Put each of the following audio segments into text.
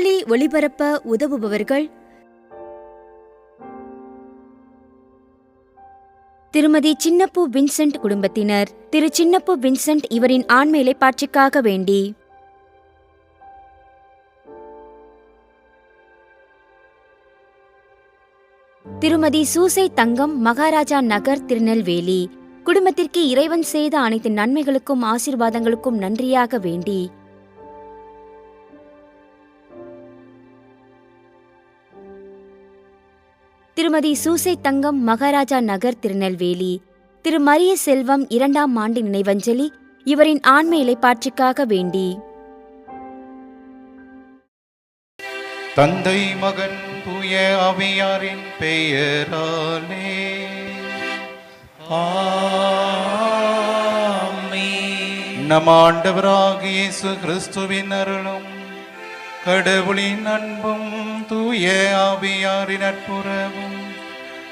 செய்திகளை ஒளிபரப்ப உதவுபவர்கள் திருமதி சின்னப்பூ வின்சென்ட் குடும்பத்தினர். திரு சின்னப்பூ வின்சென்ட் இவரின் ஆண்மையிலை பாட்சிக்காக வேண்டி. திருமதி சூசை தங்கம், மகாராஜா நகர், திருநெல்வேலி. குடும்பத்திற்கு இறைவன் செய்த அனைத்து நன்மைகளுக்கும் ஆசீர்வாதங்களுக்கும் நன்றியாக வேண்டி. திருமதி சூசை தங்கம், மகாராஜா நகர், திருநெல்வேலி. திரு மரிய செல்வம் 2ஆம் ஆண்டு நினைவஞ்சலி இவரின் ஆன்ம இலைப்பாற்றிக்காக வேண்டி. தந்தை மகன் தூய ஆவியாரின் பெயராலே ஆமென். நம் ஆண்டவராகிய இயேசு கிறிஸ்துவின் அருளும் கடவுளின் அன்பும் தூய ஆவியாரின் நட்புறவும்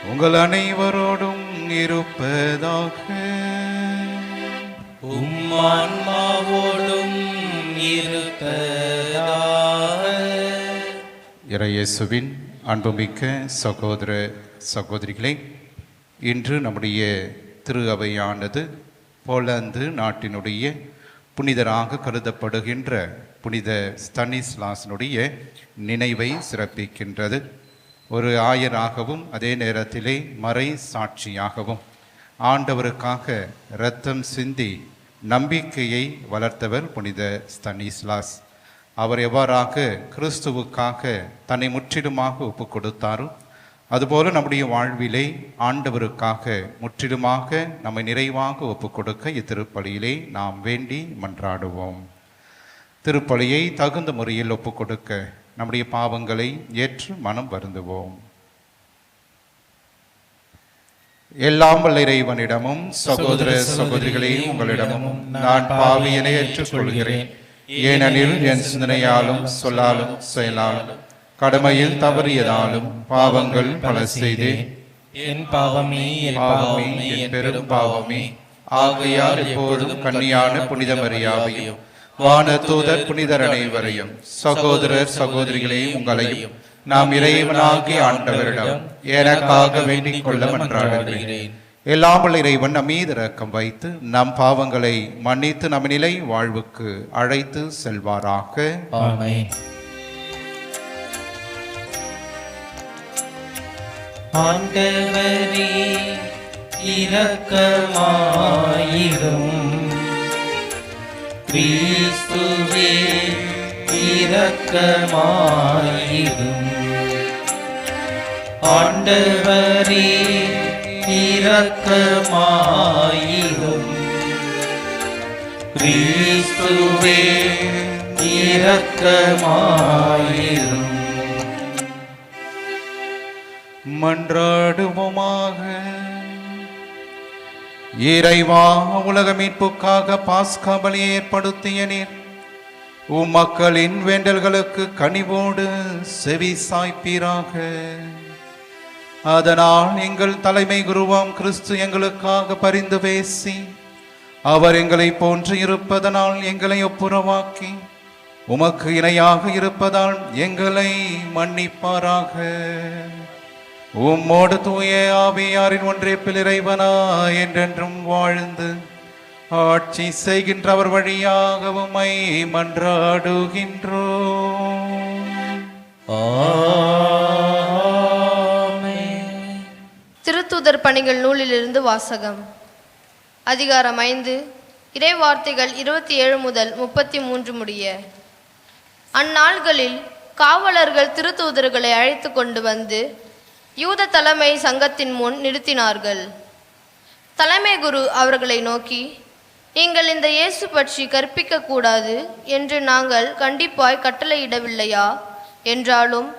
உங்கள் அனைவரோடும் இருப்பதாக. உம்மான்மாவோடும் இருப்பதாக. இறையேசுவின் அன்புமிக்க சகோதர சகோதரிகளே, இன்று நம்முடைய திரு அவையானது போலந்து நாட்டினுடைய புனிதராக கருதப்படுகின்ற புனித ஸ்தானிஸ்லாஸினுடைய நினைவை சிறப்பிக்கின்றது. ஒரு ஆயராகவும் அதே நேரத்திலே மறை சாட்சியாகவும் ஆண்டவருக்காக இரத்தம் சிந்தி நம்பிக்கையை வளர்த்தவர் புனித ஸ்தானிஸ்லாஸ். அவர் எவ்வாறாக கிறிஸ்துவுக்காக தன்னை முற்றிலுமாக ஒப்பு கொடுத்தாரோ அதுபோல நம்முடைய வாழ்விலே ஆண்டவருக்காக முற்றிலுமாக நம்மை நிறைவாக ஒப்பு கொடுக்க இத்திருப்பலியிலே நாம் வேண்டி மன்றாடுவோம். திருப்பலியை தகுந்த முறையில் ஒப்பு கொடுக்க நம்முடைய பாவங்களை ஏற்று மனம் வருந்துவோம். எல்லாம் வல்ல இறைவனிடமும் சகோதர சகோதரிகளே உங்களிடமும் நான் பாவியனை ஏற்றுக்கொள்கிறேன். ஏனெனில் என் சிந்தனையாலும் சொல்லாலும் செயலாலும் கடமையில் தவறியதாலும் பாவங்கள் பல செய்தேன். என் பாவமே என் பெரும் பாவமே. ஆகையால் எப்போதும் கன்னியான புனித மரியாவையும் வானதூதர் புனிதர் அனைவரையும் சகோதரர் சகோதரிகளே உங்களையும் நாம் இறைவனாகிய ஆண்டவரிடம் எனக்காக வேண்டிக் கொள்ள மன்றாடுகிறேன். எல்லாம் வல்ல இறைவன் நம் மீது இரக்கம் வைத்து நம் பாவங்களை மன்னித்து நம் நிலை வாழ்வுக்கு அழைத்து செல்வாராக. ஆமென். ஆண்டவரே இரக்கமாயிரும். கிறிஸ்துவே இரக்கமாயிரும். ஆண்டவரே இரக்கமாயிரும். கிறிஸ்துவே இரக்கமாயிரும். மன்றாடுவோமாக. இறைவா, உலக மீட்புக்காக பாஸ்கா பலியை ஏற்படுத்திய நீர் மக்களின் வேண்டல்களுக்கு கனிவோடு செவி சாய்ப்பீராக. அதனால் எங்கள் தலைமை குருவாம் கிறிஸ்து எங்களுக்காக பரிந்து பேசி அவர் எங்களை போன்று இருப்பதனால் எங்களை ஒப்புரவாக்கி உமக்கு இணையாக இருப்பதால் எங்களை மன்னிப்பாராக. உம்மோடு தூய ஆவியாரின் ஒன்றிப்பில் இறைவனா என்றென்றும் வாழ்ந்து ஆட்சி செய்கின்றவர் வழியாக உம்மை மன்றாடுகின்றோம். திருத்தூதர் பணிகள் நூலிலிருந்து வாசகம். அதிகாரம் 5, இறை வார்த்தைகள் 27 முதல் 33 முடிய. அந்நாள்களில் காவலர்கள் திருத்தூதர்களை அழைத்து கொண்டு வந்து யூத தலைமை சங்கத்தின் முன் நிறுத்தினார்கள். தலைமை குரு அவர்களை நோக்கி, நீங்கள் இந்த இயேசு பற்றி கற்பிக்க கூடாது என்று நாங்கள் கண்டிப்பாய் கட்டளையிடவில்லையா? என்றாலும்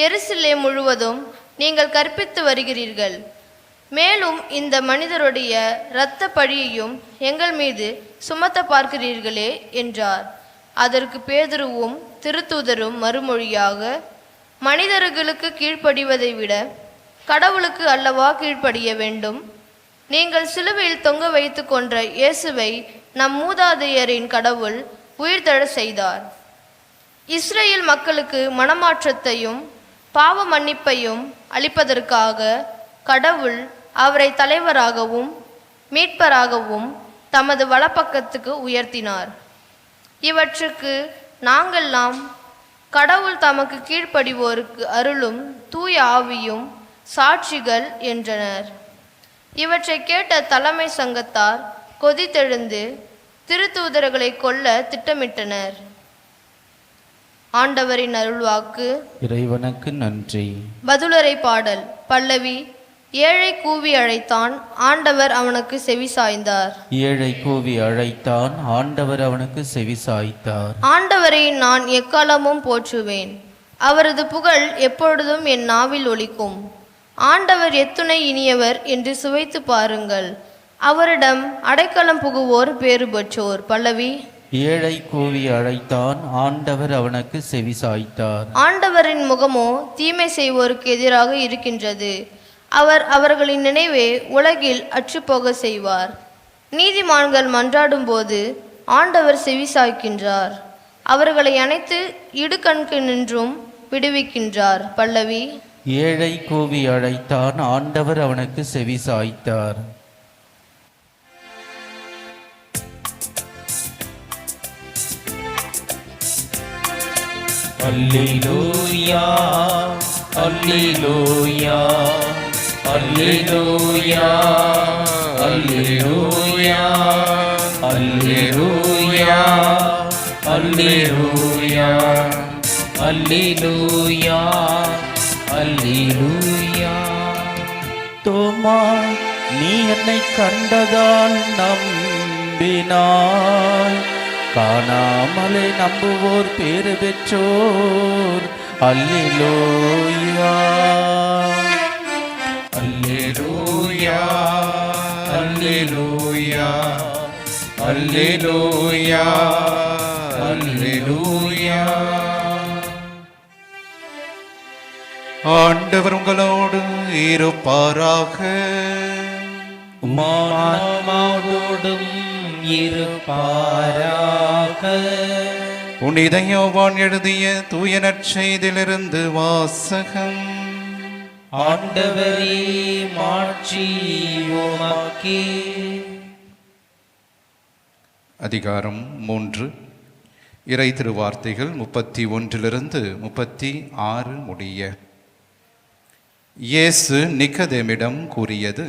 எருசலேம் முழுவதும் நீங்கள் கற்பித்து வருகிறீர்கள். மேலும் இந்த மனிதருடைய இரத்த பழியையும் எங்கள் மீது சுமத்த பார்க்கிறீர்களே என்றார். அதற்கு பேதுருவும் திருத்தூதரும் மறுமொழியாக, மனிதர்களுக்கு கீழ்ப்படிவதை விட கடவுளுக்கு அல்லவா கீழ்ப்படிய வேண்டும்? நீங்கள் சிலுவையில் தொங்க வைத்து கொன்ற இயேசுவை நம் மூதாதையரின் கடவுள் உயிர்த்தெழ செய்தார். இஸ்ரேல் மக்களுக்கு மனமாற்றத்தையும் பாவ மன்னிப்பையும் அளிப்பதற்காக கடவுள் அவரை தலைவராகவும் மீட்பராகவும் தமது வலப்பக்கத்துக்கு உயர்த்தினார். இவற்றுக்கு நாங்கெல்லாம் கடவுள் தமக்கு கீழ்ப்படிவோருக்கு அருளும் தூய ஆவியும் சாட்சிகள் என்றனர். இவற்றை கேட்ட தலைமை சங்கத்தார் கொதித்தெழுந்து திருத்தூதர்களை கொல்ல திட்டமிட்டனர். ஆண்டவரின் அருள்வாக்கு. இறைவனுக்கு நன்றி. பதிலுரை பாடல். பல்லவி. ஏழை கூவி அழைத்தான், ஆண்டவர் அவனுக்கு செவி சாய்ந்தார். ஏழை கூவி அழைத்தான், ஆண்டவர் அவனுக்கு செவி சாய்த்தார். ஆண்டவரை நான் எக்காலமும் போற்றுவேன், அவரது புகழ் எப்பொழுதும் என் நாவில் ஒலிக்கும். ஆண்டவர் எத்துணை இனியவர் என்று சுவைத்து பாருங்கள், அவரிடம் அடைக்கலம் புகுவோர் பேறு பெற்றோர். பல்லவி. ஏழை கூவி அழைத்தான், ஆண்டவர் அவனுக்கு செவி சாய்த்தார். ஆண்டவரின் முகமோ தீமை செய்வோருக்கு எதிராக இருக்கின்றது, அவர் அவர்களின் நினைவே உலகில் அற்றுப்போக செய்வார். நீதிமான்கள் மன்றாடும் போது ஆண்டவர் செவி சாய்க்கின்றார், அவர்களை அனைத்து இடுகண்கு நின்றும் விடுவிக்கின்றார். பல்லவி. ஏழை கூவி அழைத்தான், ஆண்டவர் அவனுக்கு செவி சாய்த்தார். அல்லேலூயா, அல்லேலூயா, அல்லேலூயா, அல்லேலூயா, அல்லேலூயா, அல்லேலூயா, அல்லேலூயா, அல்லேலூயா. தோமா, நீ என்னை கண்டதால் நம்பினாய், காணாமலே நம்புவோர் பேறு பெற்றோர். அல்லேலூயா, அல்லேலூயா, அல்லேலூயா, அல்லேலூயா, அல்லேலூயா. ஆண்டவர் உங்களோடு இருப்பாராக. உம்மாவோடும் இருப்பாராக. புனித யோவான் எழுதிய தூய நற்செய்தியிலிருந்து வாசகம். ஆண்டவரே, மாட்சி உமக்கே. அதிகாரம் 3. இறை திருவார்த்தைகள் 31 36 முடிய. இயேசு நிக்கதேமிடம் கூறியது,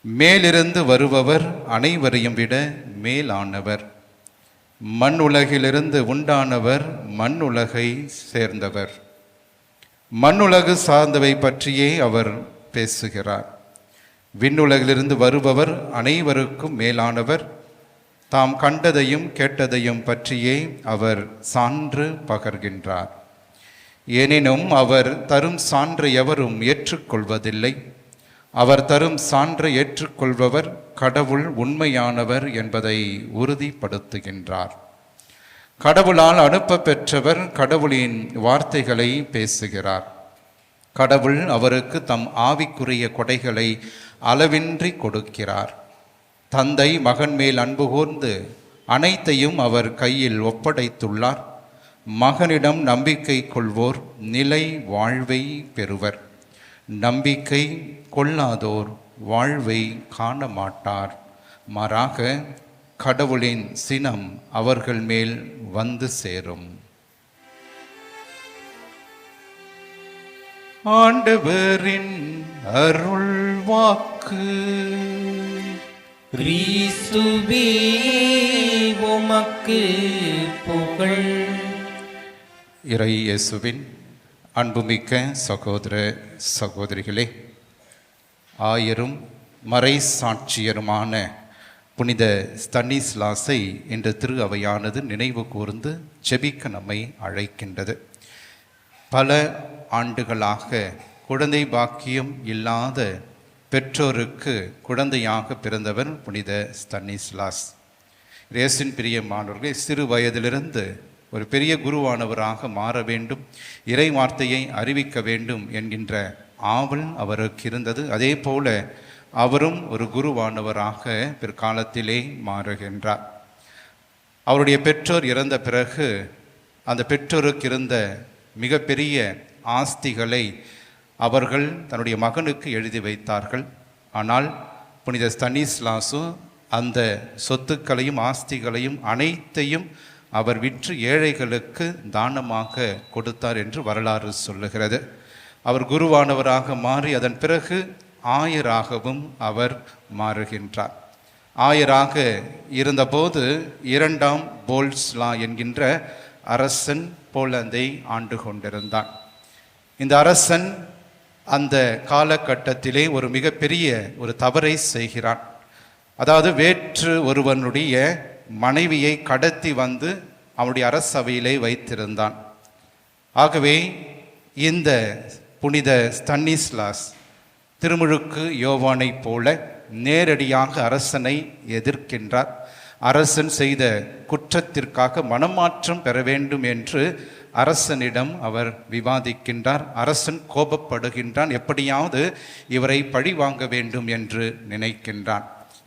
மேலிருந்து வருபவர் அனைவரையும் விட மேலானவர். மண் உலகிலிருந்து உண்டானவர் மண் உலகை சேர்ந்தவர். மண்ணுலகு சார்ந்தவை பற்றியே அவர் பேசுகிறார். விண்ணுலகிலிருந்து வருபவர் அனைவருக்கும் மேலானவர். தாம் கண்டதையும் கேட்டதையும் பற்றியே அவர் சான்று பகர்கின்றார். எனினும் அவர் தரும் சான்றை எவரும் ஏற்றுக்கொள்வதில்லை. அவர் தரும் சான்றை ஏற்றுக்கொள்பவர் கடவுள் உண்மையானவர் என்பதை உறுதிப்படுத்துகின்றார். கடவுளால் அனுப்ப பெற்றவர் கடவுளின் வார்த்தைகளை பேசுகிறார். கடவுள் அவருக்கு தம் ஆவிக்குரிய கொடைகளை அளவின்றி கொடுக்கிறார். தந்தை மகன் மேல் அன்பு கூர்ந்து அனைத்தையும் அவர் கையில் ஒப்படைத்துள்ளார். மகனிடம் நம்பிக்கை கொள்வோர் நிலை வாழ்வை பெறுவர். நம்பிக்கை கொள்ளாதோர் வாழ்வை காண மாட்டார். மாறாக கடவுளின் சினம் அவர்கள் மேல் வந்து சேரும். ஆண்டவரின் அருள் வாக்கு. கிறிஸ்துவே, உமக்கு புகழ். இறை இயேசுவின் அன்புமிக்க சகோதர சகோதரிகளே, ஆயரும் மறை சாட்சியருமான புனித ஸ்தனிஸ்லாஸை இன்று திரு அவையானது நினைவு கூர்ந்து ஜெபிக்க நம்மை அழைக்கின்றது. பல ஆண்டுகளாக குழந்தை பாக்கியம் இல்லாத பெற்றோருக்கு குழந்தையாக பிறந்தவர் புனித ஸ்தனிஸ்லாஸ். இயேசுவின் பிரியமானவர்களே, சிறு வயதிலிருந்து ஒரு பெரிய குருவானவராக மாற வேண்டும், இறை வார்த்தையை அறிவிக்க வேண்டும் என்கின்ற ஆவல் அவருக்கு இருந்தது. அதே போல அவரும் ஒரு குருவானவராக பிற்காலத்திலே மாறுகின்றார். அவருடைய பெற்றோர் இறந்த பிறகு அந்த பெற்றோருக்கு இருந்த மிகப்பெரிய ஆஸ்திகளை அவர்கள் தன்னுடைய மகனுக்கு எழுதி வைத்தார்கள். ஆனால் புனித ஸ்தனிஸ்லாசு அந்த சொத்துக்களையும் ஆஸ்திகளையும் அனைத்தையும் அவர் விற்று ஏழைகளுக்கு தானமாக கொடுத்தார் என்று வரலாறு சொல்லுகிறது. அவர் குருவானவராக மாறி அதன் பிறகு ஆயராகவும் அவர் மாறுகின்றார். ஆயராக இருந்தபோது 2ஆம் போல்ஸ்லா என்கின்ற அரசன் போலந்தை ஆண்டு கொண்டிருந்தான். இந்த அரசன் அந்த காலகட்டத்திலே ஒரு மிகப்பெரிய ஒரு தவறை செய்கிறான். அதாவது வேற்று ஒருவனுடைய மனைவியை கடத்தி வந்து அவனுடைய அரசவையிலே வைத்திருந்தான். ஆகவே இந்த புனித ஸ்தனிஸ்லாஸ் திருமுழுக்கு யோவானை போல நேரடியாக அரசனை எதிர்க்கின்றார். அரசன் செய்த குற்றத்திற்காக மனமாற்றம் பெற வேண்டும் என்று அரசனிடம் அவர் விவாதிக்கின்றார். அரசன் கோபப்படுகின்றான். எப்படியாவது இவரை பழி வாங்க வேண்டும் என்று நினைக்கின்றான்.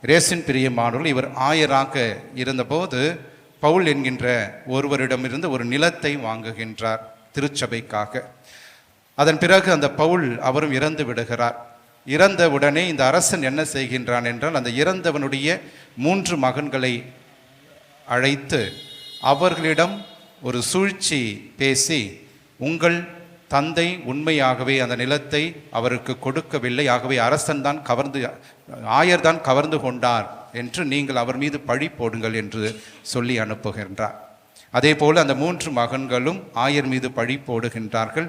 ரேசின் பிரியமானவர்கள், இவர் ஆயராக இருந்தபோது பவுல் என்கின்ற ஒருவரிடமிருந்து ஒரு நிலத்தை வாங்குகின்றார் திருச்சபைக்காக. அதன் பிறகு அந்த பவுல் அவரும் இறந்து விடுகிறார். இறந்த உடனே இந்த அரசன் என்ன செய்கின்றான் என்றால், அந்த இறந்தவனுடைய 3 மகன்களை அழைத்து அவர்களிடம் ஒரு சூழ்ச்சி பேசி, உங்கள் தந்தை உண்மையாகவே அந்த நிலத்தை அவருக்கு கொடுக்கவில்லை, ஆகவே ஆயர்தான் கவர்ந்து கொண்டார் என்று நீங்கள் அவர் மீது பழி போடுங்கள் என்று சொல்லி அனுப்புகின்றார். அதே போல் அந்த 3 மகன்களும் ஆயர் மீது பழி போடுகின்றார்கள்,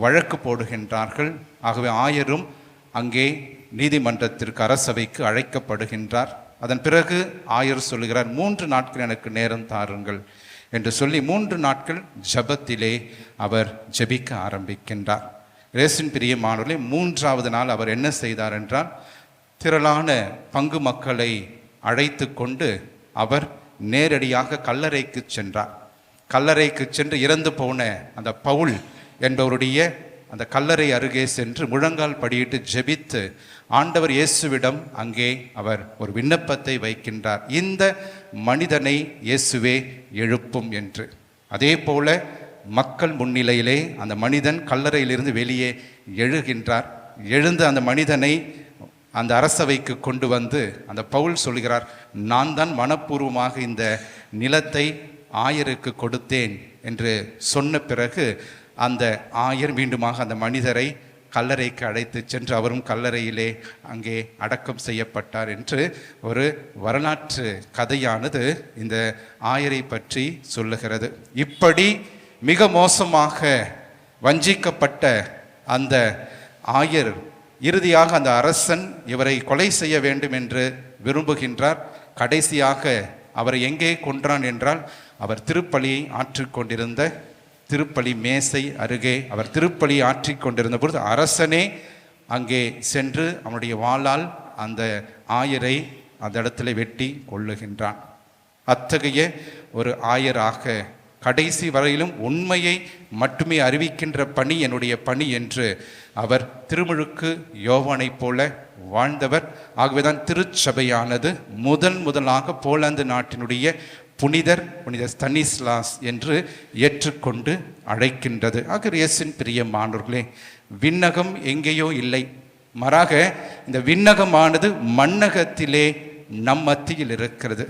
வழக்கு போடுகின்றார்கள். ஆகவே ஆயரும் அங்கே நீதிமன்றத்திற்கு அரசவைக்கு அழைக்கப்படுகின்றார். அதன் பிறகு ஆயர் சொல்லுகிறார், 3 நாட்கள் எனக்கு நேரம் தாருங்கள் என்று சொல்லி 3 நாட்கள் ஜபத்திலே அவர் ஜெபிக்க ஆரம்பிக்கின்றார். ரேசின் பிரியமானவர்களே, 3ஆவது நாள் அவர் என்ன செய்தார் என்றால், திரளான பங்கு மக்களை அழைத்து கொண்டு அவர் நேரடியாக கல்லறைக்கு சென்றார். கல்லறைக்கு சென்று இறந்து போன அந்த பவுல் என்பவருடைய அந்த கல்லறை அருகே சென்று முழங்கால் படியிட்டு ஜெபித்து ஆண்டவர் இயேசுவிடம் அங்கே அவர் ஒரு விண்ணப்பத்தை வைக்கின்றார், இந்த மனிதனை இயேசுவே எழுப்பும் என்று. அதே போல மக்கள் முன்னிலையிலே அந்த மனிதன் கல்லறையிலிருந்து வெளியே எழுகின்றார். எழுந்து அந்த மனிதனை அந்த அரசவைக்கு கொண்டு வந்து அந்த பவுல் சொல்கிறார், நான் தான் மனப்பூர்வமாக இந்த நிலத்தை ஆயருக்கு கொடுத்தேன் என்று சொன்ன பிறகு அந்த ஆயர் மீண்டுமாக அந்த மனிதரை கல்லறைக்கு அழைத்து சென்று அவரும் கல்லறையிலே அங்கே அடக்கம் செய்யப்பட்டார் என்று ஒரு வரலாற்று கதையானது இந்த ஆயரை பற்றி சொல்லுகிறது. இப்படி மிக மோசமாக வஞ்சிக்கப்பட்ட அந்த ஆயர் இறுதியாக அந்த அரசன் இவரை கொலை செய்ய வேண்டும் என்று விரும்புகின்றார். கடைசியாக அவரை எங்கே கொன்றான் என்றால், அவர் திருப்பலியை ஆற்றிக்கொண்டிருந்த திருப்பலி மேசை அருகே அவர் திருப்பலி ஆற்றிக் கொண்டிருந்த பொழுது அரசனே அங்கே சென்று அவனுடைய வாளால் அந்த ஆயரை அந்த இடத்துல வெட்டி கொள்ளுகின்றான். அத்தகைய ஒரு ஆயராக கடைசி வரையிலும் உண்மையை மட்டுமே அறிவிக்கின்ற பணி என்னுடைய பணி என்று அவர் திருமுழுக்கு யோவானைப் போல வாழ்ந்தவர். ஆகவேதான் திருச்சபையானது முதலாக போலந்து நாட்டினுடைய புனித ஸ்தனிஸ்லாஸ் என்று ஏற்றுக்கொண்டு அழைக்கின்றது. ஆக இயேசுவின் பிரியமானவர்களே, விண்ணகம் எங்கேயோ இல்லை, மாறாக இந்த விண்ணகமானது மண்ணகத்திலே நம் மத்தியில் இருக்கிறது.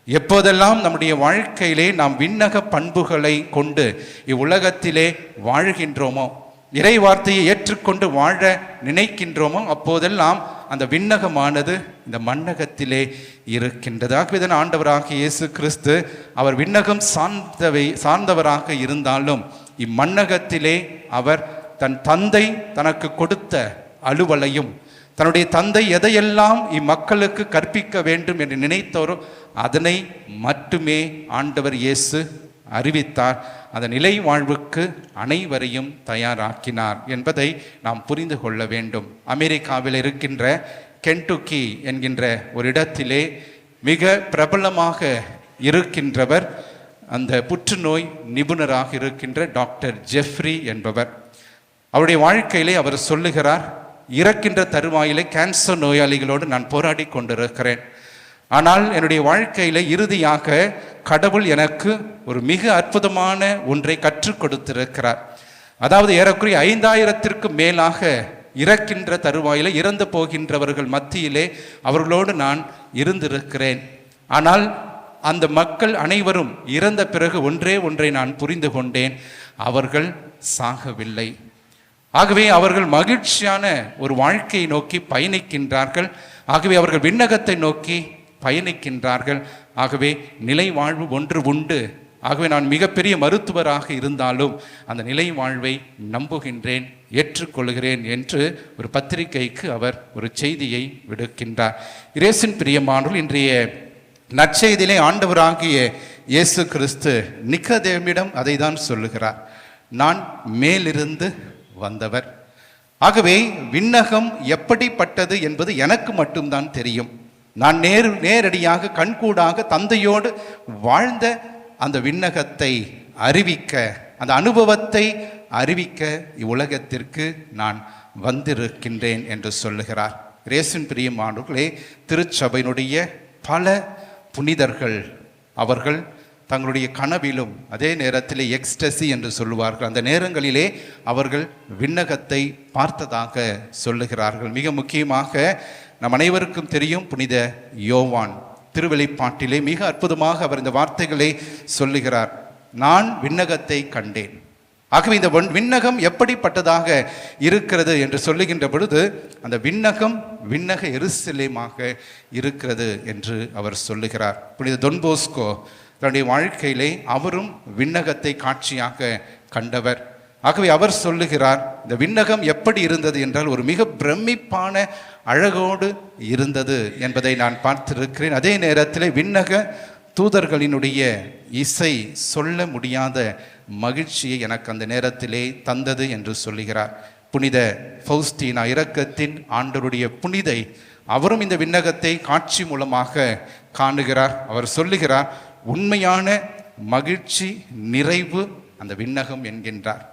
எப்போதெல்லாம் நம்முடைய வாழ்க்கையிலே நாம் விண்ணக பண்புகளை கொண்டு இவ்வுலகத்திலே வாழ்கின்றோமோ, இறை வார்த்தையை ஏற்றுக்கொண்டு வாழ நினைக்கின்றோமோ, அப்போதெல்லாம் அந்த விண்ணகமானது இந்த மண்ணகத்திலே இருக்கின்றது. ஆகவேதான் ஆண்டவராகிய இயேசு கிறிஸ்து அவர் விண்ணகம் சார்ந்தவராக இருந்தாலும் இம்மண்ணகத்திலே அவர் தன் தந்தை தனக்கு கொடுத்த அலுவலையும் தன்னுடைய தந்தை எதையெல்லாம் இம்மக்களுக்கு கற்பிக்க வேண்டும் என்று நினைத்தோரோ அதனை மட்டுமே ஆண்டவர் இயேசு அறிவித்தார். அந்த நிலை வாழ்வுக்கு அனைவரையும் தயாராக்கினார் என்பதை நாம் புரிந்து கொள்ள வேண்டும். அமெரிக்காவில் இருக்கின்ற கென்டுக்கி என்கின்ற ஒரு இடத்திலே மிக பிரபலமாக இருக்கின்றவர் அந்த புற்றுநோய் நிபுணராக இருக்கின்ற டாக்டர் ஜெஃப்ரி என்பவர். அவருடைய வாழ்க்கையிலே அவர் சொல்லுகிறார், இறக்கின்ற தருவாயிலே கேன்சர் நோயாளிகளோடு நான் போராடி கொண்டிருக்கிறேன். ஆனால் என்னுடைய வாழ்க்கையில் இறுதியாக கடவுள் எனக்கு ஒரு மிக அற்புதமான ஒன்றை கற்றுக் கொடுத்திருக்கிறார். அதாவது ஏறக்குறைய 5000ற்கு மேலாக இறக்கின்ற தருவாயில இறந்து போகின்றவர்கள் மத்தியிலே அவர்களோடு நான் இருந்திருக்கிறேன். ஆனால் அந்த மக்கள் அனைவரும் இறந்த பிறகு ஒன்றை நான் புரிந்து கொண்டேன், அவர்கள் சாகவில்லை. ஆகவே அவர்கள் மகிழ்ச்சியான ஒரு வாழ்க்கையை நோக்கி பயணிக்கின்றார்கள். ஆகவே அவர்கள் விண்ணகத்தை நோக்கி பயணிக்கின்றார்கள். ஆகவே நிலை வாழ்வு ஒன்று உண்டு. ஆகவே நான் மிகப்பெரிய மருத்துவராக இருந்தாலும் அந்த நிலை வாழ்வை நம்புகின்றேன், ஏற்றுக்கொள்கிறேன் என்று ஒரு பத்திரிகைக்கு அவர் ஒரு செய்தியை விடுக்கின்றார். இயேசுவின் பிரியமானவர்கள், இன்றைய நற்செய்தியிலே ஆண்டவராகிய இயேசு கிறிஸ்து நிக்கதேமிடம் அதை தான் சொல்லுகிறார், நான் மேலிருந்து வந்தவர். ஆகவே விண்ணகம் எப்படிப்பட்டது என்பது எனக்கு மட்டும்தான் தெரியும். நான் நேரடியாக கண்கூடாக தந்தையோடு வாழ்ந்த அந்த விண்ணகத்தை அறிவிக்க, அந்த அனுபவத்தை அறிவிக்க இவ்வுலகத்திற்கு நான் வந்திருக்கின்றேன் என்று சொல்லுகிறார். இயேசுவின் பிரியமானவர்களே, திருச்சபையினுடைய பல புனிதர்கள் அவர்கள் தங்களுடைய கனவிலும் அதே நேரத்திலே எக்ஸ்டசி என்று சொல்லுவார்கள், அந்த நேரங்களிலே அவர்கள் விண்ணகத்தை பார்த்ததாக சொல்லுகிறார்கள். மிக முக்கியமாக நம் அனைவருக்கும் தெரியும் புனித யோவான் திருவெளிப்பாட்டிலே மிக அற்புதமாக அவர் இந்த வார்த்தைகளை சொல்லுகிறார், நான் விண்ணகத்தை கண்டேன். ஆகவே இந்த விண்ணகம் எப்படிப்பட்டதாக இருக்கிறது என்று சொல்லுகின்ற பொழுது அந்த விண்ணகம் விண்ணக எருசலேமாக இருக்கிறது என்று அவர் சொல்லுகிறார். புனித தொன் போஸ்கோ தன்னுடைய வாழ்க்கையிலே அவரும் விண்ணகத்தை காட்சியாக கண்டவர். ஆகவே அவர் சொல்லுகிறார், இந்த விண்ணகம் எப்படி இருந்தது என்றால் ஒரு மிக பிரமிப்பான அழகோடு இருந்தது என்பதை நான் பார்த்திருக்கிறேன். அதே நேரத்தில் விண்ணக தூதர்களினுடைய இசை சொல்ல முடியாத மகிழ்ச்சியை எனக்கு அந்த நேரத்திலே தந்தது என்று சொல்லுகிறார். புனித ஃபௌஸ்டீனா இரக்கத்தின் ஆண்டவருடைய புனிதை அவரும் இந்த விண்ணகத்தை காட்சி மூலமாக காணுகிறார். அவர் சொல்லுகிறார், உண்மையான மகிழ்ச்சி நிறைவு அந்த விண்ணகம் என்கின்றார்.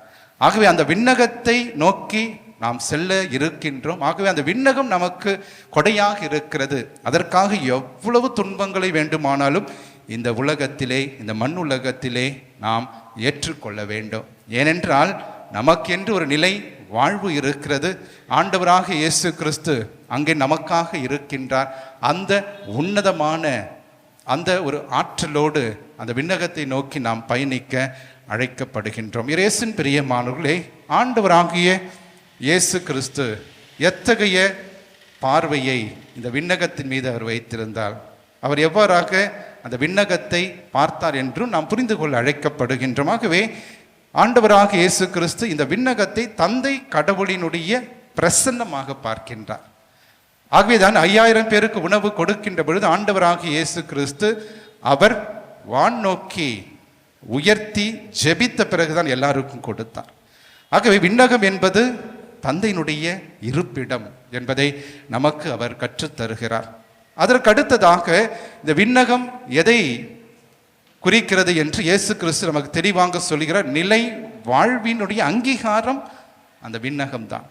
ஆகவே அந்த விண்ணகத்தை நோக்கி நாம் செல்ல இருக்கின்றோம். ஆகவே அந்த விண்ணகம் நமக்கு கொடையாக இருக்கிறது. அதற்காக எவ்வளவு துன்பங்களை வேண்டுமானாலும் இந்த உலகத்திலே, இந்த மண் உலகத்திலே நாம் ஏற்றுக்கொள்ள வேண்டும். ஏனென்றால் நமக்கென்று ஒரு நிலை வாழ்வு இருக்கிறது. ஆண்டவராக இயேசு கிறிஸ்து அங்கே நமக்காக இருக்கின்றார். அந்த உன்னதமான அந்த ஒரு ஆற்றலோடு அந்த விண்ணகத்தை நோக்கி நாம் பயணிக்க அழைக்கப்படுகின்றோம். இயேசுவின் பிரியமானவர்களே, ஆண்டவராகிய இயேசு கிறிஸ்து எத்தகைய பார்வையை இந்த விண்ணகத்தின் மீது அவர் வைத்திருந்தார், அவர் எவ்வாறாக அந்த விண்ணகத்தை பார்த்தார் என்றும் நாம் புரிந்து கொள்ள அழைக்கப்படுகின்றோம். ஆகவே ஆண்டவராக இயேசு கிறிஸ்து இந்த விண்ணகத்தை தந்தை கடவுளினுடைய பிரசன்னமாக பார்க்கின்றார். ஆகவேதான் 5000 பேருக்கு உணவு கொடுக்கின்ற பொழுது ஆண்டவராக இயேசு கிறிஸ்து அவர் வான் நோக்கி உயர்த்தி ஜெபித்த பிறகுதான் எல்லாருக்கும் கொடுத்தார். ஆகவே விண்ணகம் என்பது தந்தையினுடைய இருப்பிடம் என்பதை நமக்கு அவர் கற்றுத்தருகிறார். அதற்கு அடுத்ததாக இந்த விண்ணகம் எதை குறிக்கிறது என்று இயேசு கிறிஸ்து நமக்கு தெளிவாக சொல்கிறார். நிலை வாழ்வினுடைய அங்கீகாரம் அந்த விண்ணகம்தான்.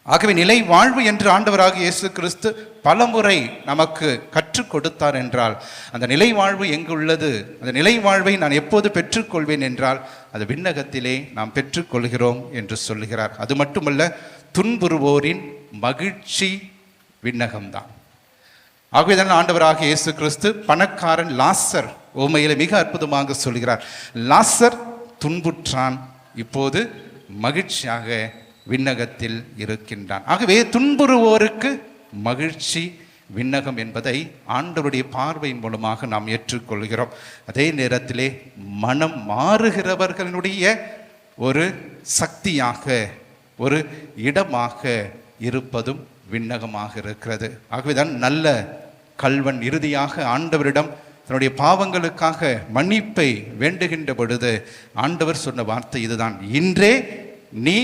ஆகவே நிலை வாழ்வு என்று ஆண்டவராக இயேசு கிறிஸ்து பலமுறை நமக்கு கற்றுக் கொடுத்தார் என்றால் அந்த நிலை வாழ்வு எங்கு உள்ளது, அந்த நிலை வாழ்வை நான் எப்போது பெற்றுக்கொள்வேன் என்றால் அது விண்ணகத்திலே நாம் பெற்றுக்கொள்கிறோம் என்று சொல்லுகிறார். அது மட்டுமல்ல, துன்புறுவோரின் மகிழ்ச்சி விண்ணகம்தான். ஆகவேதான் ஆண்டவராக இயேசு கிறிஸ்து பணக்காரன் லாசர் உவமையிலே மிக அற்புதமாக சொல்கிறார். லாசர் துன்புற்றான், இப்போது மகிழ்ச்சியாக விண்ணகத்தில் இருக்கின்றான். ஆகவே துன்புறுவோருக்கு மகிழ்ச்சி விண்ணகம் என்பதை ஆண்டவருடைய பார்வையின் மூலமாக நாம் ஏற்றுக்கொள்கிறோம். அதே நேரத்திலே மனம் மாறுகிறவர்களுடைய ஒரு சக்தியாக, ஒரு இடமாக இருப்பதும் விண்ணகமாக இருக்கிறது. ஆகவேதான் நல்ல கல்வன் இறுதியாக ஆண்டவரிடம் தன்னுடைய பாவங்களுக்காக மன்னிப்பை வேண்டுகின்ற பொழுது ஆண்டவர் சொன்ன வார்த்தை இதுதான், இன்றே நீ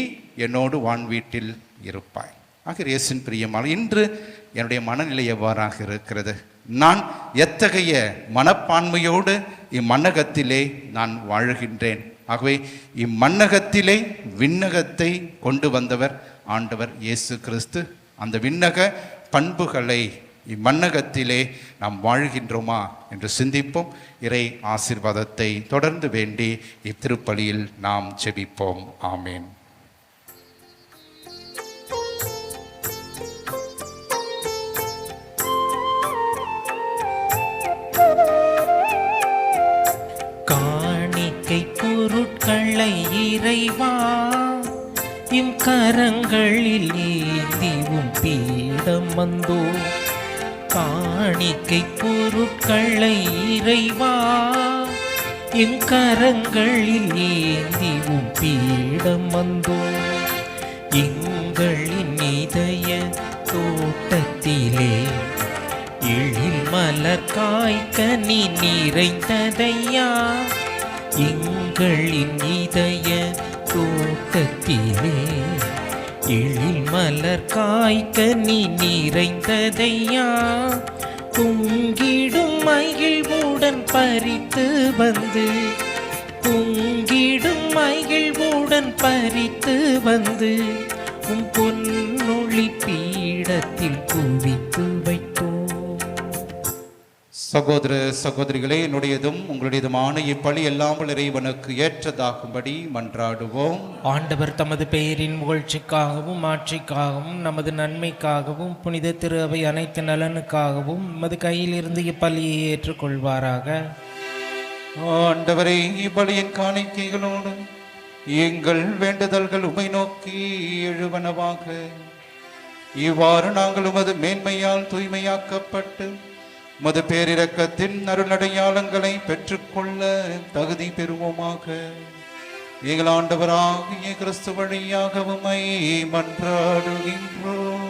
என்னோடு வான் வீட்டில் இருப்பாய். ஆக இயேசுவின் பிரியமான, இன்று என்னுடைய மனநிலை எவ்வாறாக இருக்கிறது? நான் எத்தகைய மனப்பான்மையோடு இம்மன்னகத்திலே நான் வாழுகின்றேன்? ஆகவே இம்மன்னகத்திலே விண்ணகத்தை கொண்டு வந்தவர் ஆண்டவர் இயேசு கிறிஸ்து. அந்த விண்ணக பண்புகளை இம்மண்ணகத்திலே நாம் வாழ்கின்றோமா என்று சிந்திப்போம். இறை ஆசீர்வாதத்தை தொடர்ந்து வேண்டி இத்திருப்பலியில் நாம் ஜெபிப்போம். ஆமேன். காணிக்கை பொருட்களை இறைவா இம் கரங்களில் ஏந்திவும் பீடம் வந்தோ. காணிக்கை பொருட்களை இறைவா இம் கரங்களில் ஏந்திவும் பீடம் வந்தோ. எங்களின் இதய தோட்டத்திலே எழில் மலர் காய்கனி நிறைந்ததையா. எங்களின் இதய தோட்டத்திலே எழில் மலர் காய்கனி நிறைந்ததையா. பொங்கிடும் மகிழ்வுடன் பறித்து வந்து, பொங்கிடும் மகிழ்வுடன் பறித்து வந்து பொன்னொளி பீடத்தில் குவித்து வைத்தோம். சகோதர சகோதரிகளே, என்னுடையதும் உங்களுடையதுமான இப்பலி எல்லாம் இறைவனுக்கு ஏற்றதாகும்படி மன்றாடுவோம். ஆண்டவர் தமது பெயரின் புகழ்ச்சிக்காகவும் ஆட்சிக்காகவும் நமது நன்மைக்காகவும் புனித திரு அவை அனைத்து நலனுக்காகவும் நமது கையிலிருந்து இப்பலியை ஏற்றுக்கொள்வாராக. ஆண்டவரை, இப்பலியின் காணிக்கைகளோடு எங்கள் வேண்டுதல்கள் உமை நோக்கி எழுவனவாக. இவ்வாறு நாங்கள் உமது மேன்மையால் தூய்மையாக்கப்பட்டு உமது பேரிரக்கத்தின் அருளடையாளங்களை பெற்றுக்கொள்ள தகுதி பெறுவோமாக. எங்கள் ஆண்டவராகிய கிறிஸ்து வழியாக உம்மை மன்றாடுகின்றோம்.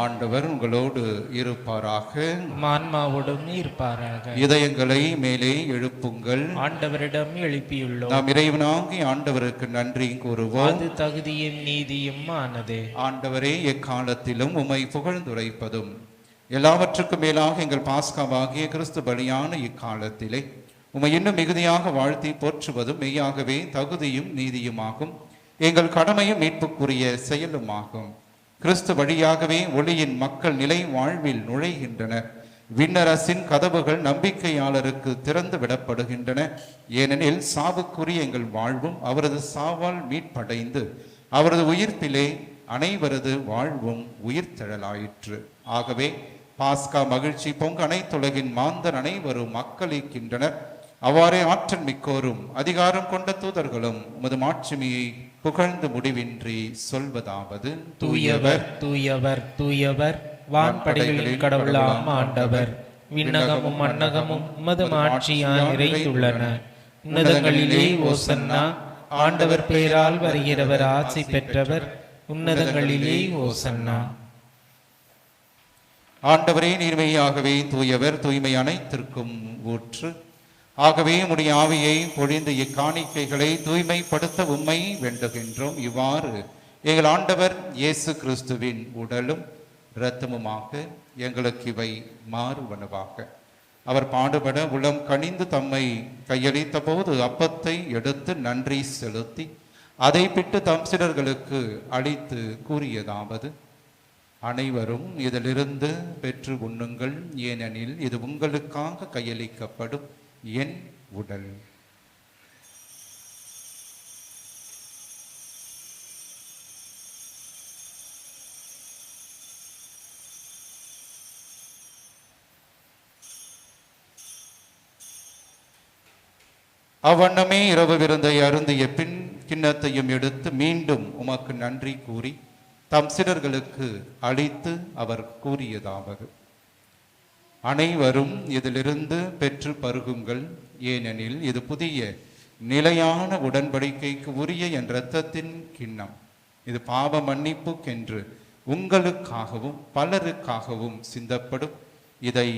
ஆண்டவர் உங்களோடு இருப்பாராக. ஆன்மாவோடும் இருப்பாராக. இதயங்களை மேலே எழுப்புங்கள். ஆண்டவரிடம் எழுப்பியுள்ளோம். நாம் இறைவனாகி ஆண்டவருக்கு நன்றி கூறுவோம். அது தகுதியும் நீதியும் ஆனது. ஆண்டவரே, எக்காலத்திலும் உம்மை புகழ்ந்துரைப்பதும் எல்லாவற்றுக்கும் மேலாக எங்கள் பாஸ்காவாகிய கிறிஸ்து பலியான இக்காலத்திலே உம்மை இன்னும் மிகுதியாக வாழ்த்தி போற்றுவதும் மெய்யாகவே தகுதியும் நீதியுமாகும். எங்கள் கடமையும் மீட்புக்குரிய செயலுமாகும். கிறிஸ்து வழியாகவே ஒளியின் மக்கள் நிலை வாழ்வில் நுழைகின்றனர். விண்ணரசின் கதவுகள் நம்பிக்கையாளருக்கு திறந்து விடப்படுகின்றன. ஏனெனில் சாவுக்குரிய எங்கள் வாழ்வும் அவரது சாவால் மீட்படைந்து அவரது உயிர்ப்பிலே அனைவரது வாழ்வும் உயிர்த்தெழலாயிற்று. ஆகவே பாஸ்கா மகிழ்ச்சி பொங்க அனைத்துலகின் மாந்தர் அனைவரும் மக்களிக்கின்றனர். அவ்வாறே ஆற்றல் மிக்கோரும் அதிகாரம் கொண்ட தூதர்களும் உமது மாட்சிமையை புகழ்ந்து முடிவின்றி சொல்வதாவது: தூயவர் தூயவர் தூயவர், வான்படைகளில் கடவுளாம் ஆண்டவர். விண்ணகமும் மண்ணகமும் உமது ஆட்சியால் நிறைந்துள்ளன. உன்னதங்களிலே ஓசன்னா. ஆண்டவர் பெயரால் வருகிறவர் ஆட்சி பெற்றவர். உன்னதங்களிலே ஓசன்னா. ஆண்டவரே, நீர்மையாகவே தூயவர், தூய்மை அனைத்திற்கும் ஊற்று. ஆகவே உம்முடைய ஆவியை பொழிந்து இக்காணிக்கைகளை தூய்மைப்படுத்த உம்மை வேண்டுகின்றோம். இவ்வாறு எங்கள் ஆண்டவர் இயேசு கிறிஸ்துவின் உடலும் இரத்தமுமாக எங்களுக்கு இவை மாறுவனவாக. அவர் பாடுபட உளம் கனிந்து தம்மை கையளித்த போது அப்பத்தை எடுத்து நன்றி செலுத்தி அதை பிட்டு தம் சீடர்களுக்கு அளித்து கூறியதாவது: அனைவரும் இதிலிருந்து பெற்று உண்ணுங்கள், ஏனெனில் இது உங்களுக்காக கையளிக்கப்படும் என் உடல். அவ்வண்ணமே இரவு விருந்தை அருந்திய பின் கிண்ணத்தையும் எடுத்து மீண்டும் உமக்கு நன்றி கூறி தம் சீடர்களுக்கு அளித்து அவர் கூறியதாவது: அனைவரும் இதிலிருந்து பெற்று பருகுங்கள், ஏனெனில் இது புதிய நிலையான உடன்படிக்கைக்கு உரிய என் இரத்தத்தின் கிண்ணம். இது பாவ மன்னிப்புக்கென்று உங்களுக்காகவும் பலருக்காகவும் சிந்தப்படும். இதை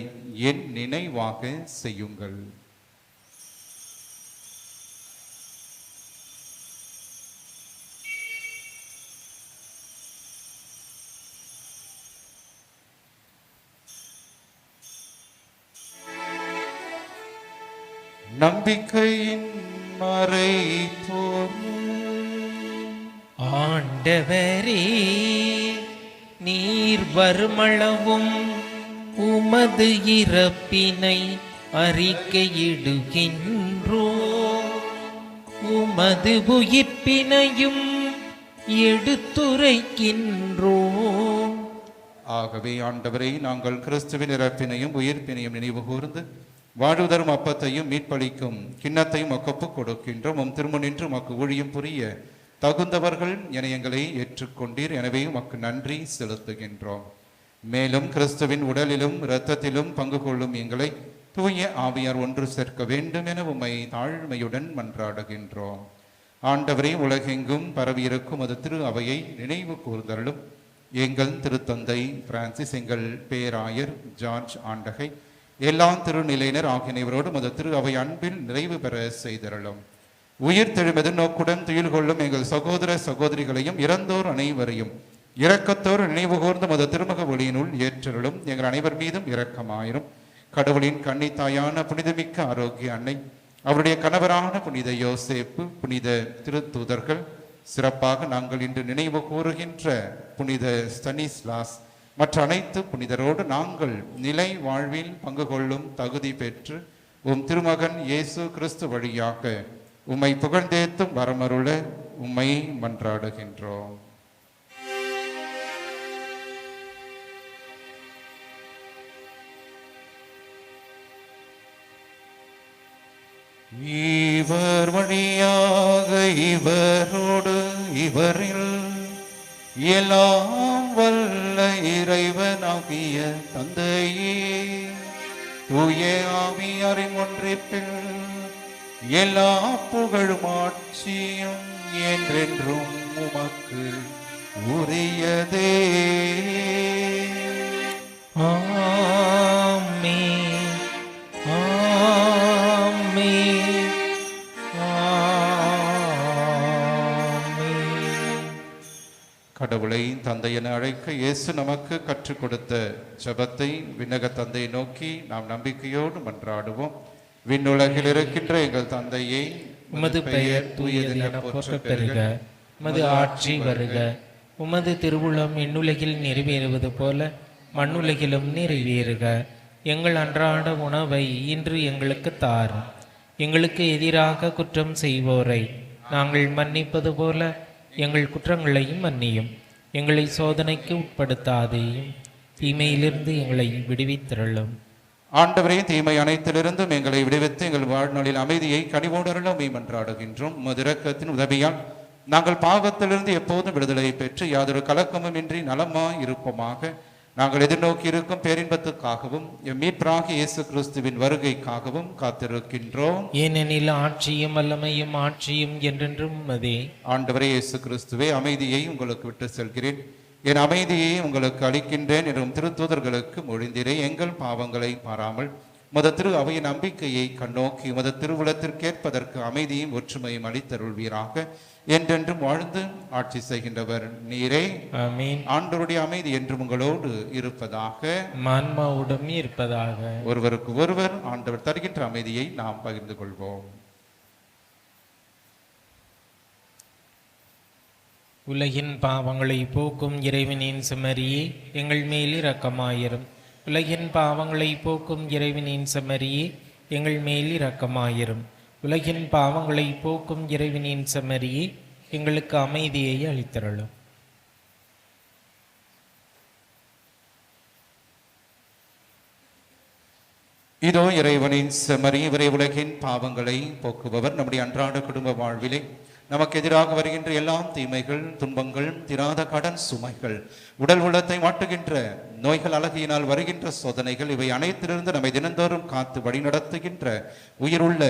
என் நினைவாக செய்யுங்கள். நம்பிக்கையின் மறைபொருள். ஆண்டவரே, நீர் வருமளவும் உமது இறப்பினை அறிக்கையிடுகின்றோ, உமது உயிர்ப்பினையும் எடுத்துரைக்கின்றோ. ஆகவே ஆண்டவரை, நாங்கள் கிறிஸ்துவின் இறப்பினையும் உயிர்ப்பினையும் நினைவு கூர்ந்து வாழ்வுதரும் அப்பத்தையும் மீட்பளிக்கும் கிண்ணத்தையும் ஒப்புக் கொடுக்கின்றோம். உம் திருமுனின்று மக்கு ஊழியம் புரிய தகுந்தவர்கள் என எங்களை ஏற்றுக்கொண்டீர். எனவே உமக்கு நன்றி செலுத்துகின்றோம். மேலும் கிறிஸ்துவின் உடலிலும் இரத்தத்திலும் பங்கு கொள்ளும் எங்களை தூய ஆவியார் ஒன்று சேர்க்க வேண்டும் என உம்மை தாழ்மையுடன் மன்றாடுகின்றோம். ஆண்டவரே, உலகெங்கும் பரவியிருக்கும் அது திரு அவையை நினைவு கூர்ந்தருளும். எங்கள் திருத்தந்தை பிரான்சிஸ், எங்கள் பேராயர் ஜார்ஜ் ஆண்டகை, எல்லா திருநிலையினர் ஆகியவரோடு அது திரு அவை அன்பில் நிறைவு பெற செய்தருளும். உயிர் தெழுமெது நோக்குடன் துயில் கொள்ளும் எங்கள் சகோதர சகோதரிகளையும் இறந்தோர் அனைவரையும் இரக்கத்தோர் நினைவு கூர்ந்து மது திருமுக ஒளியினுள் ஏற்றருளும். எங்கள் அனைவர் மீதும் இரக்கமாயிரும். கடவுளின் கன்னித்தாயான புனிதமிக்க ஆரோக்கிய அன்னை, அவருடைய கணவரான புனித யோசேப்பு, புனித திருத்தூதர்கள், சிறப்பாக நாங்கள் இன்று நினைவு கூறுகின்ற புனித ஸ்தனிஸ்லாஸ் மற்ற அனைத்து புனிதரோடு நாங்கள் நிலை வாழ்வில் பங்கு கொள்ளும் தகுதி பெற்று உம் திருமகன் இயேசு கிறிஸ்து வழியாக உம்மை புகழ்ந்தேத்தும் வரமருள உம்மை மன்றாடுகின்றோம். இவர் வழியாக இவரோடு இவரில் எல்லாம் வல்ல இறைவனாகிய தந்தையே, தூய ஆவியாரின் ஒன்றிப்பில் எல்லா புகழும் ஆட்சியும் என்றென்றும் உமக்கு உரியதே. ஆமென், ஆமென், ஆமென். கடவுளை தந்தை என அழைக்க இயேசு நமக்கு கற்றுக் கொடுத்த ஜெபத்தை விண்ணக தந்தையை நோக்கி நாம் நம்பிக்கையோடு மன்றாடுவோம். விண்ணுலகில் இருக்கின்ற எங்கள் தந்தையே, உமது பெயர் தூயதென போற்றப் பெறுக. உமது ஆட்சி வருக. உமது திருவுளம் விண்ணுலகில் நிறைவேறுவது போல மண்ணுலகிலும் நிறைவேறுக. எங்கள் அன்றாட உணவை இன்று எங்களுக்கு தாரும். எங்களுக்கு எதிராக குற்றம் செய்வோரை நாங்கள் மன்னிப்பது போல எங்கள் குற்றங்களையும் மன்னியும். எங்களை சோதனைக்கு உட்படுத்தாதேயும், தீமையிலிருந்து எங்களை விடுவித்திரளும். ஆண்டவரே, தீமை அனைத்திலிருந்தும் எங்களை விடுவித்து எங்கள் வாழ்நாளில் அமைதியை கனிவோடருளும் மன்றாடுகின்றோம். உமது இரக்கத்தின் உதவியால் நாங்கள் பாவத்திலிருந்து எப்போதும் விடுதலை பெற்று யாதொரு கலக்கமும் இன்றி நலமாய் இருப்போமாக. நாங்கள் எதிர்நோக்கி இருக்கும் பேரின்பத்துக்காகவும் எம் மீட்பராகிய இயேசு கிறிஸ்துவின் வருகைக்காகவும் காத்திருக்கின்றோம். ஏனெனில் ஆட்சியும் வல்லமையும் ஆட்சியும் என்றென்றும் உமதே. ஆண்டவரே இயேசு கிறிஸ்துவே, அமைதியை உங்களுக்கு விட்டு செல்கிறேன், என் அமைதியை உங்களுக்கு அளிக்கின்றேன் என்றும் திருத்தூதர்களுக்கு மொழிந்தீரே. எங்கள் பாவங்களை பாராமல் மத திரு அவையின் நம்பிக்கையை கண்ணோக்கி மத திருவுளத்திற்கேற்பதற்கு அமைதியும் ஒற்றுமையும் அளித்தருள்வீராக. என்றென்றும் வாழ்ந்து ஆட்சி செய்கின்றவர் நீரே. ஆமென். ஆண்டவருடைய அமைதி என்றும் உங்களோடு இருப்பதாக, மான்மாவுடன் இருப்பதாக. ஒருவருக்கு ஒருவர் ஆண்டவர் தருகின்ற அமைதியை நாம் பகிர்ந்து கொள்வோம். உலகின் பாவங்களை போக்கும் இறைவனின் செம்மறியே, எங்கள் மேல் இரக்கமாயிரும். உலகின் பாவங்களை போக்கும் இறைவனின் செம்மறியே, எங்கள் மேல் இரக்கமாயிரும். உலகின் பாவங்களை போக்கும் இறைவனின் செம்மறியே, எங்களுக்கு அமைதியை அளித்தருளும். இதோ இறைவனின் செம்மறி, இவரை உலகின் பாவங்களை போக்குபவர். நம்முடைய அன்றாட குடும்ப வாழ்விலே நமக்கு எதிராக வருகின்ற எல்லாம் தீமைகள், துன்பங்கள், திராத கடன் சுமைகள், உடல் உள்ளத்தை மாட்டுகின்ற நோய்கள், அழகியினால் வருகின்ற சோதனைகள், இவை அனைத்திலிருந்து நம்மை தினந்தோறும் காத்து வழிநடத்துகின்ற உயிருள்ள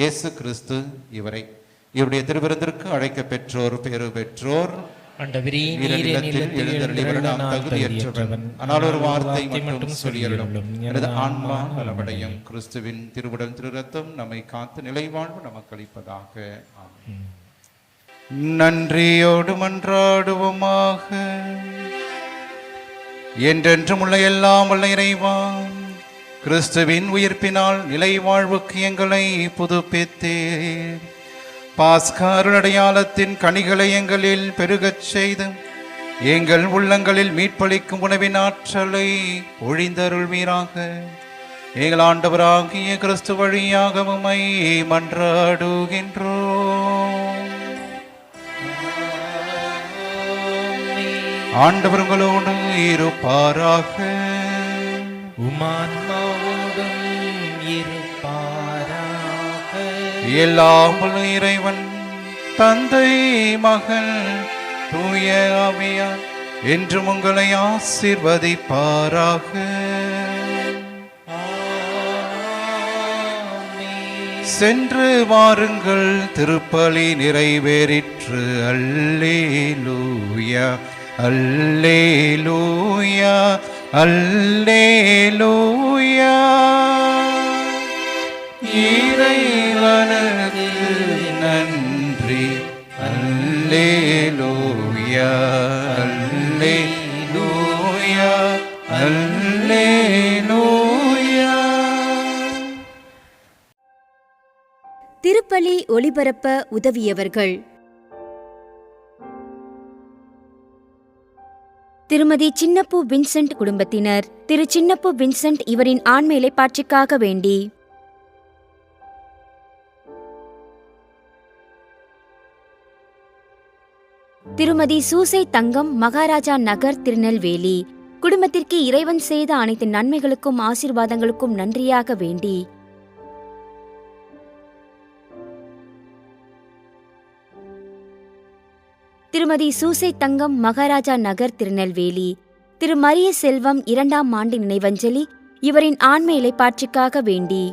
இயேசு கிறிஸ்து இவரை. இவருடைய திருவிருந்திற்கு அழைக்க பெற்றோர் பேறு பெற்றோர். ஆனால் ஒரு வார்த்தை மட்டும் சொல்லியருளும், எனது ஆன்மா நலமடையும். கிறிஸ்துவின் திருவுடல் திரு ரத்தம் நம்மை காத்து நிலை வாழ்வு நமக்கு அளிப்பதாக. ஆமென். நன்றியோடு மன்றாடுவோமாக. என்றென்றும் உள்ள எல்லாம் உள்ள இறைவா, கிறிஸ்துவின் உயிர்ப்பினால் நிலை வாழ்வுக்கு எங்களை புதுப்பித்தீர். பாஸ்காருள் அடையாளத்தின் கனிகளை எங்களில் பெருகச் செய்து எங்கள் உள்ளங்களில் மீட்பளிக்கும் உணவின் ஆற்றலை ஒழிந்தருள்வீராக. எங்கள் ஆண்டவராகிய கிறிஸ்து வழியாக உம்மை மன்றாடுகின்றோம். ஆண்டவர் உங்களோடு இருப்பாராக. உமான்மாவோடும் இருப்பாராக. எல்லாம் வல்ல இறைவன் தந்தை மகன் தூய ஆவியார் என்றும் உங்களை ஆசீர்வதிப்பாராக. சென்று வாருங்கள், திருப்பலி நிறைவேறிற்று. அல்லேலூயா அல்லேலூயா அல்லேலூயா. இறைவனுக்கு நன்றி. அல்லேலூயா அல்லேலூயா அல்லேலூயா. திருப்பலி ஒளிபரப்ப உதவியவர்கள்: திருமதி சின்னப்பூ வின்சென்ட் குடும்பத்தினர், திரு சின்னப்பூ வின்சென்ட் இவரின் ஆன்ம இளைப்பாற்றிக்காக வேண்டி, திருமதி சூசை தங்கம், மகாராஜா நகர், திருநெல்வேலி குடும்பத்திற்கு இறைவன் செய்த அனைத்து நன்மைகளுக்கும் ஆசீர்வாதங்களுக்கும் நன்றியாக வேண்டி, திருமதி சூசை தங்கம், மகாராஜா நகர், திருநெல்வேலி திரு மரிய செல்வம் 2ஆம் ஆண்டு நினைவஞ்சலி இவரின் ஆன்ம இளைப்பாற்றிக்காக வேண்டி,